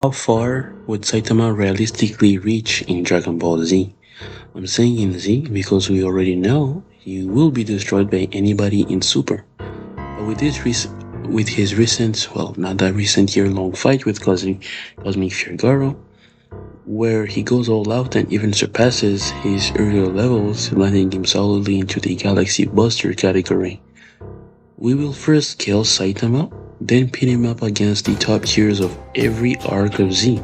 How far would Saitama realistically reach in Dragon Ball Z? I'm saying in Z because we already know he will be destroyed by anybody in Super. But with his recent, well, not that recent year-long fight with Cosmic Figaro, where he goes all out and even surpasses his earlier levels, landing him solidly into the Galaxy Buster category. We will first kill Saitama, then pin him up against the top tiers of every arc of Z,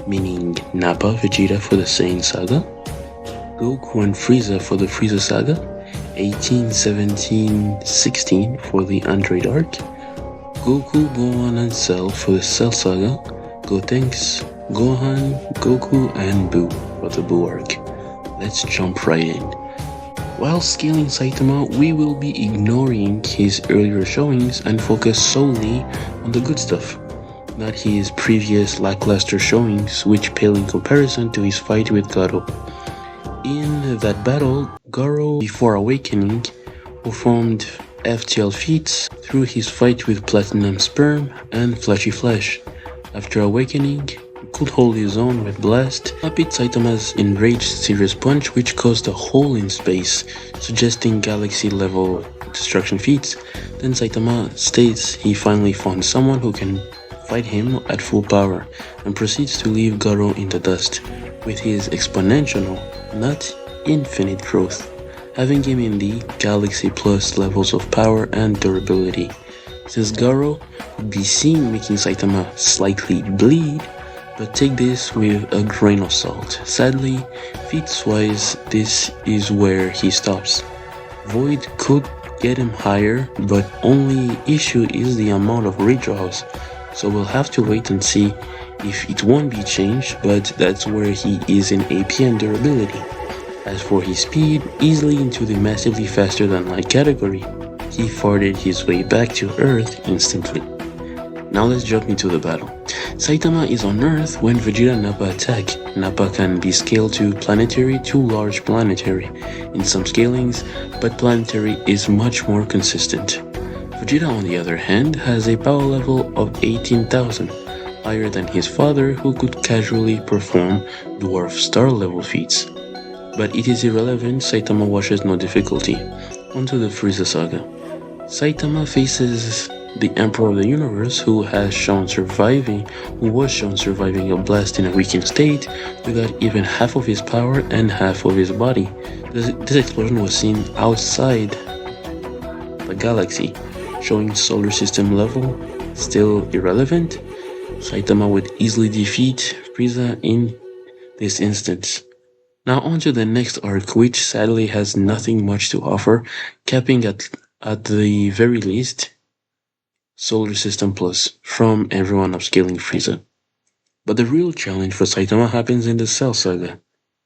meaning Nappa Vegeta for the Saiyan Saga, Goku and Frieza for the Frieza Saga, 18, 17, 16 for the Android arc, Goku, Gohan and Cell for the Cell Saga, Gotenks, Gohan, Goku and Buu for the Buu arc. Let's jump right in. While scaling Saitama, we will be ignoring his earlier showings and focus solely on the good stuff, not his previous lackluster showings which pale in comparison to his fight with Garo. In that battle, Garo, before awakening, performed FTL feats through his fight with Platinum Sperm and Fleshy Flesh. After awakening, he could hold his own with Blast, beat Saitama's enraged Serious Punch which caused a hole in space, suggesting galaxy level destruction feats. Then Saitama states he finally found someone who can fight him at full power, and proceeds to leave Garo in the dust, with his exponential, not infinite growth, having him in the Galaxy Plus levels of power and durability. Since Garo would be seen making Saitama slightly bleed, but take this with a grain of salt. Sadly, feats-wise, this is where he stops. Void could get him higher, but only issue is the amount of redraws, so we'll have to wait and see if it won't be changed, but that's where he is in AP and durability. As for his speed, easily into the massively faster than light category, he farted his way back to Earth instantly. Now let's jump into the battle. Saitama is on Earth when Vegeta and Nappa attack. Nappa can be scaled to planetary to large planetary in some scalings, but planetary is much more consistent. Vegeta, on the other hand, has a power level of 18,000, higher than his father, who could casually perform dwarf star level feats. But it is irrelevant, Saitama washes no difficulty. Onto the Frieza Saga. Saitama faces the Emperor of the Universe, who was shown surviving a blast in a weakened state without even half of his power and half of his body. This explosion was seen outside the galaxy, showing solar system level still irrelevant. Saitama would easily defeat Frieza in this instance. Now on to the next arc, which sadly has nothing much to offer, capping at the very least Solar System Plus from everyone upscaling Frieza. But the real challenge for Saitama happens in the Cell Saga,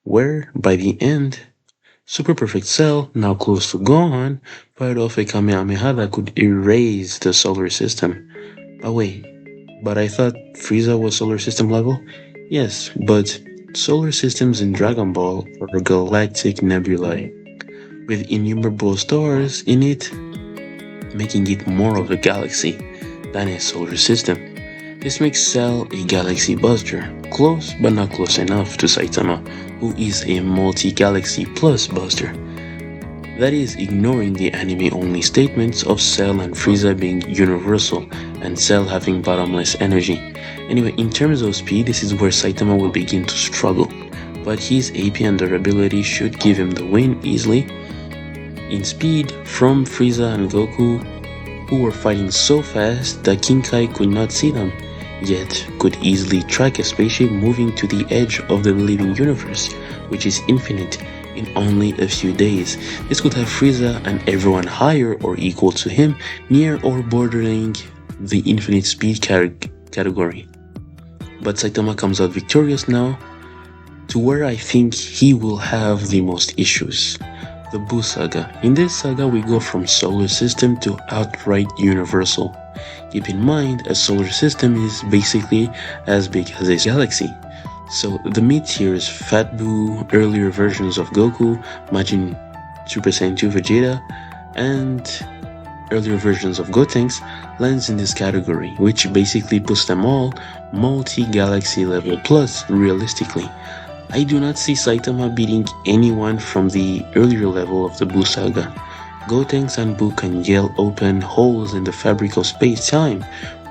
where, by the end, Super Perfect Cell, now close to Gohan, fired off a Kamehameha that could erase the Solar System. Oh wait, but I thought Frieza was Solar System level? Yes, but solar systems in Dragon Ball are galactic nebulae, with innumerable stars in it, making it more of a galaxy than a solar system. This makes Cell a galaxy buster, close but not close enough to Saitama, who is a multi-galaxy plus buster. That is ignoring the anime-only statements of Cell and Frieza being universal, and Cell having bottomless energy. Anyway, in terms of speed, this is where Saitama will begin to struggle, but his AP and durability should give him the win easily. In speed, from Frieza and Goku, who were fighting so fast that King Kai could not see them, yet could easily track a spaceship moving to the edge of the living universe, which is infinite, in only a few days. This could have Frieza and everyone higher or equal to him, near or bordering the infinite speed category. But Saitama comes out victorious now, to where I think he will have the most issues. The Buu Saga. In this saga, we go from solar system to outright universal. Keep in mind, a solar system is basically as big as a galaxy. So the mid tiers, Fat Buu, earlier versions of Goku, Majin Super Saiyan 2 Vegeta, and earlier versions of Gotenks lands in this category, which basically puts them all multi-galaxy level plus realistically. I do not see Saitama beating anyone from the earlier level of the Buu Saga. Gotenks and Buu can yell open holes in the fabric of space-time.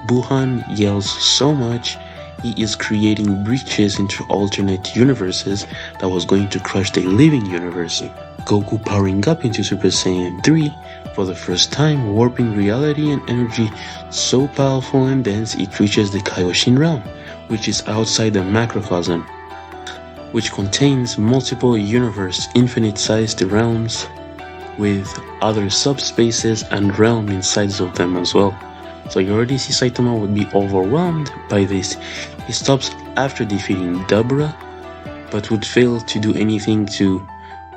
Buhan yells so much, he is creating breaches into alternate universes that was going to crush the living universe. Goku powering up into Super Saiyan 3 for the first time, warping reality and energy so powerful and dense it reaches the Kaioshin realm, which is outside the macrocosm, which contains multiple universe, infinite-sized realms with other subspaces and realm insides of them as well. So you already see Saitama would be overwhelmed by this. He stops after defeating Dabra, but would fail to do anything to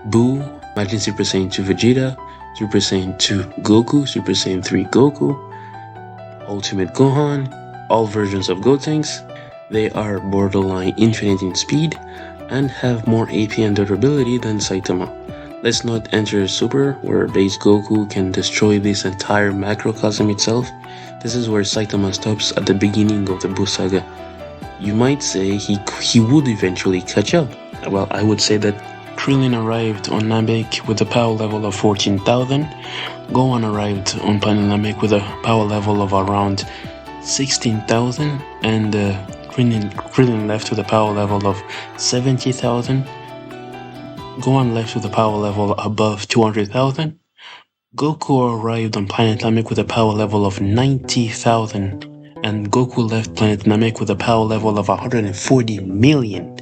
Buu, Majin Super Saiyan 2 Vegeta, Super Saiyan 2 Goku, Super Saiyan 3 Goku, Ultimate Gohan, all versions of Gotenks. They are borderline infinite in speed and have more AP and durability than Saitama. Let's not enter Super, where base Goku can destroy this entire macrocosm itself. This is where Saitama stops at the beginning of the Buu Saga. You might say he would eventually catch up. Well, I would say that Krillin arrived on Namek with a power level of 14,000. Gohan arrived on planet Namek with a power level of around 16,000, and Krillin left with a power level of 70,000. Gohan left with a power level above 200,000. Goku arrived on planet Namek with a power level of 90,000, and Goku left planet Namek with a power level of 140 million.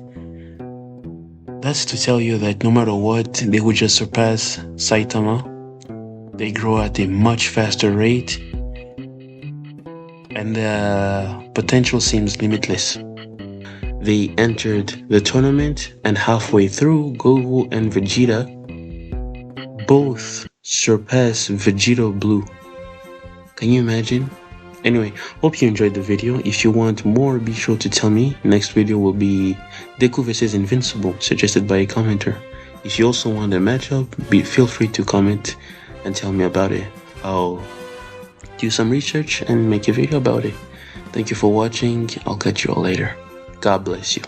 That's to tell you that no matter what, they would just surpass Saitama. They grow at a much faster rate, and the potential seems limitless. They entered the tournament, and halfway through, Goku and Vegeta both surpass Vegeta Blue. Can you imagine? Anyway, hope you enjoyed the video. If you want more, be sure to tell me. Next video will be Deku vs Invincible, suggested by a commenter. If you also want a matchup, feel free to comment and tell me about it. I'll do some research and make a video about it. Thank you for watching. I'll catch you all later. God bless you.